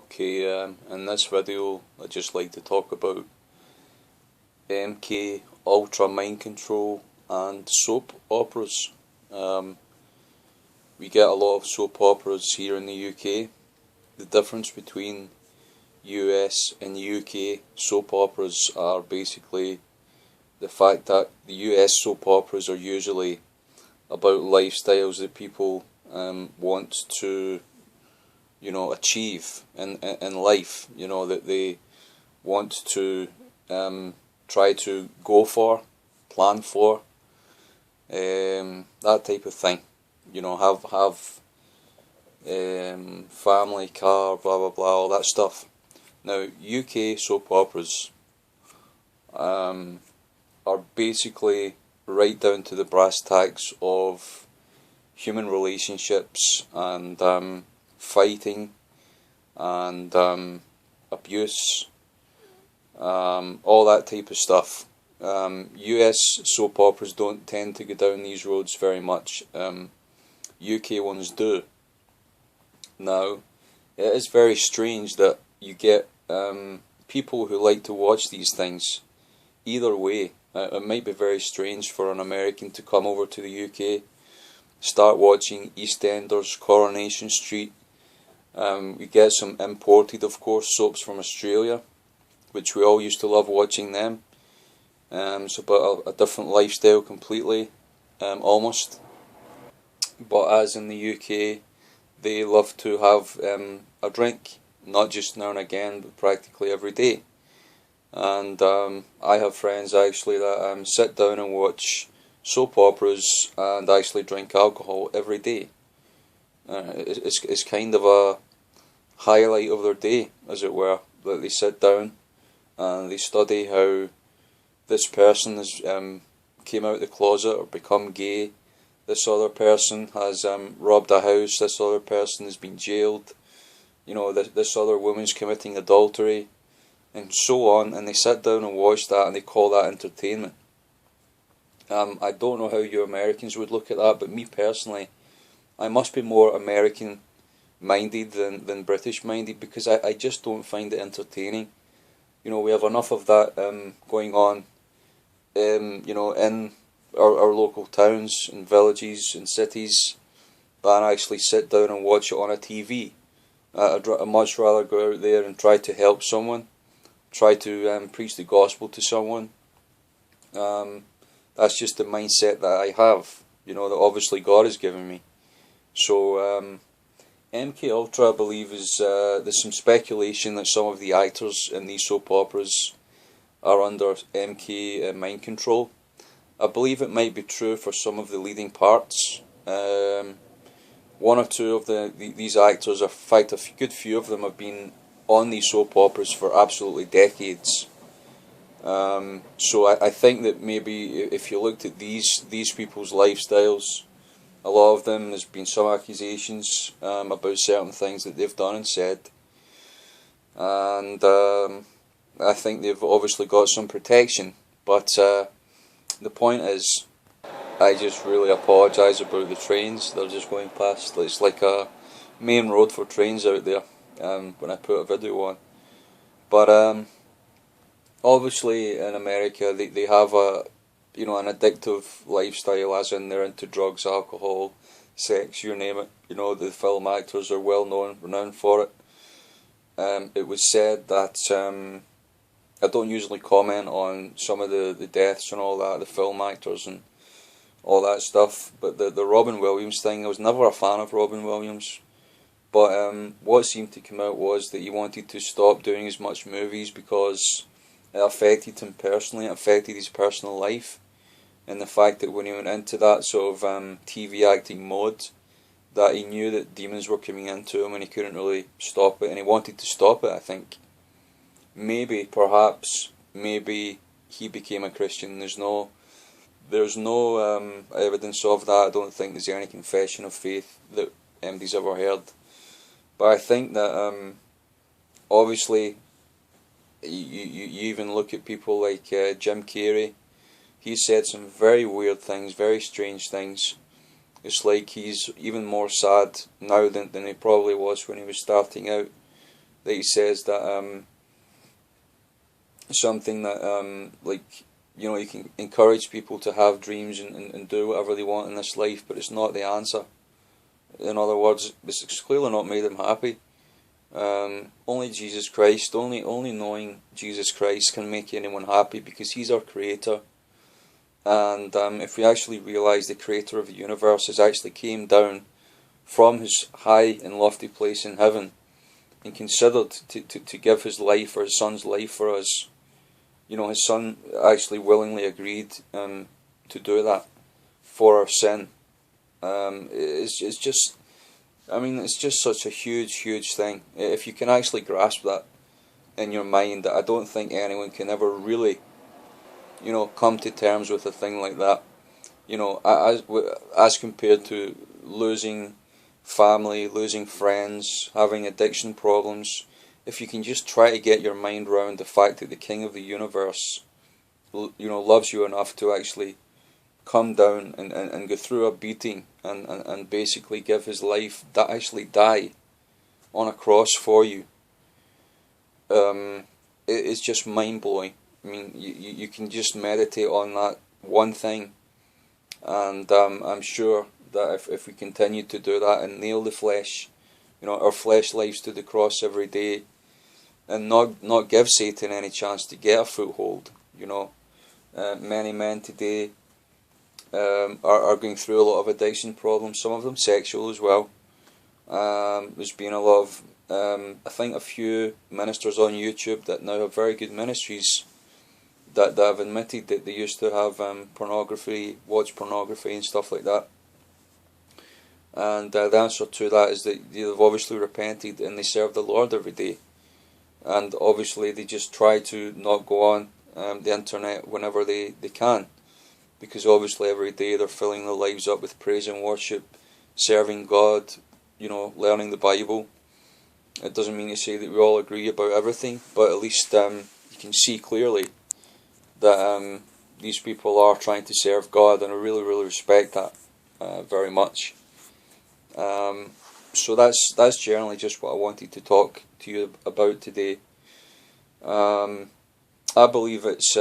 Okay, in this video I'd just like to talk about MK Ultra Mind Control and soap operas. We get a lot of soap operas here in the UK. The difference between US and UK soap operas are basically the fact that the US soap operas are usually about lifestyles that people want to achieve in life, that they want to try to go for, plan for, that type of thing. Have family, car, blah blah blah, all that stuff. Now, UK soap operas are basically right down to the brass tacks of human relationships and fighting and abuse, all that type of stuff. US soap operas don't tend to go down these roads very much. UK ones do. Now, it is very strange that you get people who like to watch these things either way. It might be very strange for an American to come over to the UK, start watching EastEnders, Coronation Street. We get some imported, of course, soaps from Australia, which we all used to love watching them. It's about a different lifestyle completely, almost. But as in the UK, they love to have a drink, not just now and again, but practically every day. And I have friends actually that sit down and watch soap operas and actually drink alcohol every day. It's kind of a highlight of their day, as it were, that they sit down and they study how this person has came out of the closet or become gay. This other person has robbed a house. This other person has been jailed. This other woman's committing adultery, and so on. And they sit down and watch that, and they call that entertainment. I don't know how you Americans would look at that, but me personally, I must be more American minded than British minded, because I just don't find it entertaining. We have enough of that going on in our local towns and villages and cities than actually sit down and watch it on a TV. I'd much rather go out there and try to help someone, try to preach the gospel to someone. That's just the mindset that I have, that obviously God has given me. So MK Ultra, I believe, is there's some speculation that some of the actors in these soap operas are under MK mind control. I believe it might be true for some of the leading parts. One or two of these actors, in fact a good few of them, have been on these soap operas for absolutely decades. So I think that maybe if you looked at these people's lifestyles, a lot of them, there's been some accusations about certain things that they've done and said, and I think they've obviously got some protection. But the point is, I just really apologise about the trains. They're just going past. It's like a main road for trains out there when I put a video on. But obviously in America they have an addictive lifestyle, as in they're into drugs, alcohol, sex, you name it. The film actors are renowned for it. It was said that I don't usually comment on some of the deaths and all that, the film actors and all that stuff, but the Robin Williams thing, I was never a fan of Robin Williams, but what seemed to come out was that he wanted to stop doing as much movies because it affected him personally, it affected his personal life, and the fact that when he went into that sort of TV acting mode, that he knew that demons were coming into him and he couldn't really stop it, and he wanted to stop it. I think perhaps he became a Christian. There's no evidence of that. I don't think there's any confession of faith that anybody's ever heard. But I think that obviously you even look at people like Jim Carrey. He said some very weird things, very strange things. It's like he's even more sad now than he probably was when he was starting out. that he says that something that like, you know, you can encourage people to have dreams and do whatever they want in this life, but it's not the answer. In other words, it's clearly not made them happy. Only Jesus Christ, only knowing Jesus Christ can make anyone happy, because He's our Creator. And if we actually realise the Creator of the universe has actually came down from His high and lofty place in heaven and considered to give His life, or His Son's life for us. You know, His Son actually willingly agreed to do that for our sin. It's just, I mean, it's just such a huge thing. If you can actually grasp that in your mind, I don't think anyone can ever really, you know, come to terms with a thing like that. You know, as compared to losing family, losing friends, having addiction problems, if you can just try to get your mind around the fact that the King of the universe, you know, loves you enough to actually come down and go through a beating and basically give His life, that actually die on a cross for you, it's just mind-blowing. I mean, you can just meditate on that one thing, and I'm sure that if we continue to do that and nail the flesh, you know, our flesh lives to the cross every day, and not give Satan any chance to get a foothold, you know. Many men today are going through a lot of addiction problems, some of them sexual as well. There's been a lot of, I think a few ministers on YouTube that now have very good ministries that have admitted that they used to have pornography, watch pornography and stuff like that. And the answer to that is that they've obviously repented and they serve the Lord every day. And obviously they just try to not go on the internet whenever they can. Because obviously every day they're filling their lives up with praise and worship, serving God, you know, learning the Bible. It doesn't mean to say that we all agree about everything, but at least you can see clearly that these people are trying to serve God, and I really respect that very much. So that's generally just what I wanted to talk to you about today. I believe it's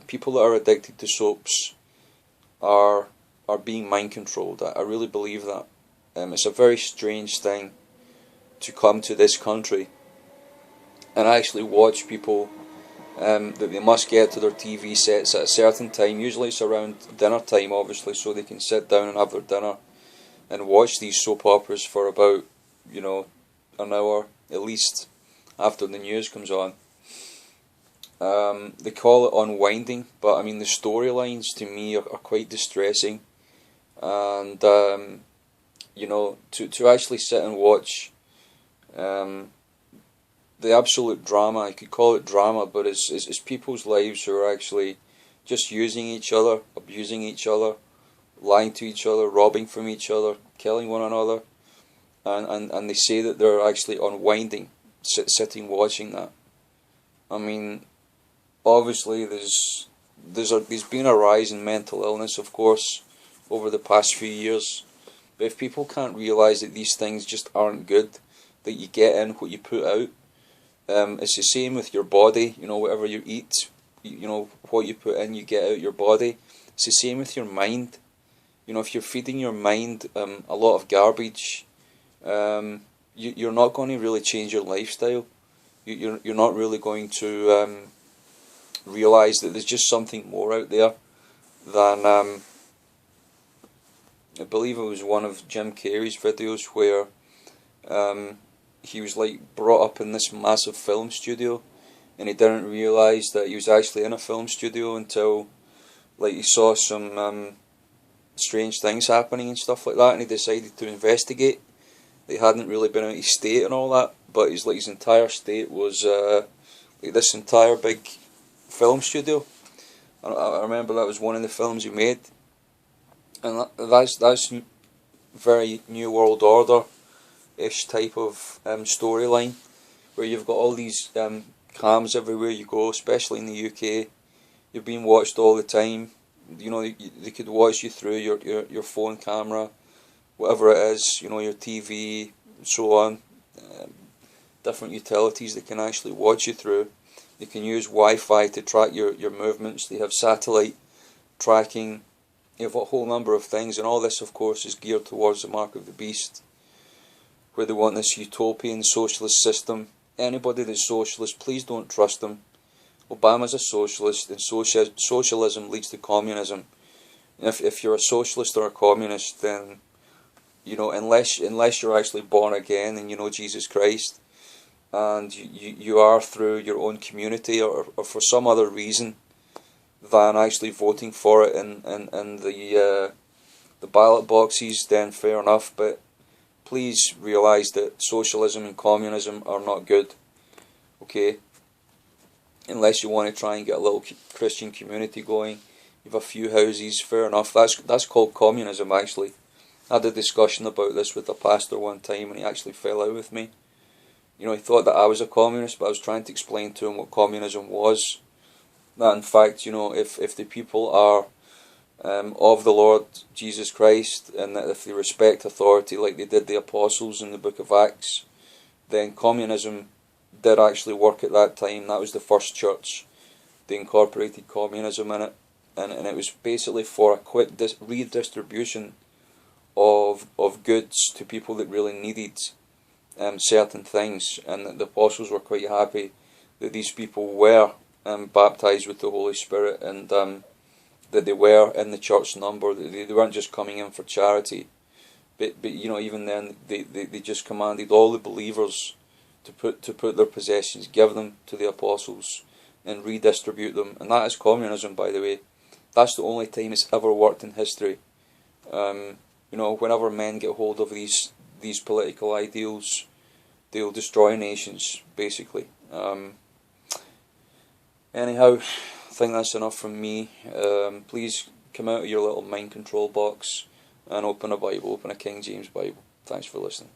people that are addicted to soaps are being mind controlled. I really believe that. It's a very strange thing to come to this country and actually watch people that they must get to their TV sets at a certain time. Usually it's around dinner time, obviously, so they can sit down and have their dinner and watch these soap operas for about, you know, an hour at least after the news comes on. They call it unwinding, but I mean the storylines to me are quite distressing, and you know, to actually sit and watch the absolute drama, I could call it drama, but it's people's lives who are actually just using each other, abusing each other, lying to each other, robbing from each other, killing one another, and they say that they're actually unwinding, sitting watching that. I mean, obviously there's been a rise in mental illness, of course, over the past few years. But if people can't realise that these things just aren't good, that you get in what you put out, it's the same with your body. You know, whatever you eat, you know, what you put in, you get out your body. It's the same with your mind. You know, if you're feeding your mind a lot of garbage, you're not going to really change your lifestyle. You're not really going to realise that there's just something more out there than I believe it was one of Jim Carrey's videos where he was like brought up in this massive film studio, and he didn't realise that he was actually in a film studio until like he saw some strange things happening and stuff like that, and he decided to investigate. They hadn't really been out of his state and all that, but his entire state was like this entire big film studio. I remember that was one of the films he made, and that's very New World Order-ish type of storyline, where you've got all these cams everywhere you go, especially in the UK. You're being watched all the time. You know, they could watch you through your phone camera, whatever it is, you know, your TV, and so on. different utilities that can actually watch you through. They can use Wi-Fi to track your movements. They have satellite tracking. You have a whole number of things, and all this, of course, is geared towards the mark of the beast, where they want this utopian socialist system. Anybody that's socialist, please don't trust them. Obama's a socialist, and socialism leads to communism. If you're a socialist or a communist, then, you know, unless you're actually born again and you know Jesus Christ, and you are through your own community or for some other reason than actually voting for it in the ballot boxes, then fair enough. But please realise that socialism and communism are not good. Okay? Unless you want to try and get a little Christian community going, you have a few houses, fair enough. That's called communism, actually. I had a discussion about this with a pastor one time, and he actually fell out with me. You know, he thought that I was a communist, but I was trying to explain to him what communism was. That in fact, you know, if the people are of the Lord Jesus Christ, and that if they respect authority like they did the apostles in the book of Acts, then communism did actually work at that time. That was the first church. They incorporated communism in it, and it was basically for a quick redistribution of goods to people that really needed certain things, and that the apostles were quite happy that these people were baptized with the Holy Spirit, and that they were in the church number, that they weren't just coming in for charity, but you know, even then they just commanded all the believers to put their possessions, give them to the apostles, and redistribute them. And that is communism, by the way. That's the only time it's ever worked in history. You know, whenever men get hold of these political ideals, they'll destroy nations, basically. Anyhow, I think that's enough from me. Please come out of your little mind control box and open a Bible, open a King James Bible. Thanks for listening.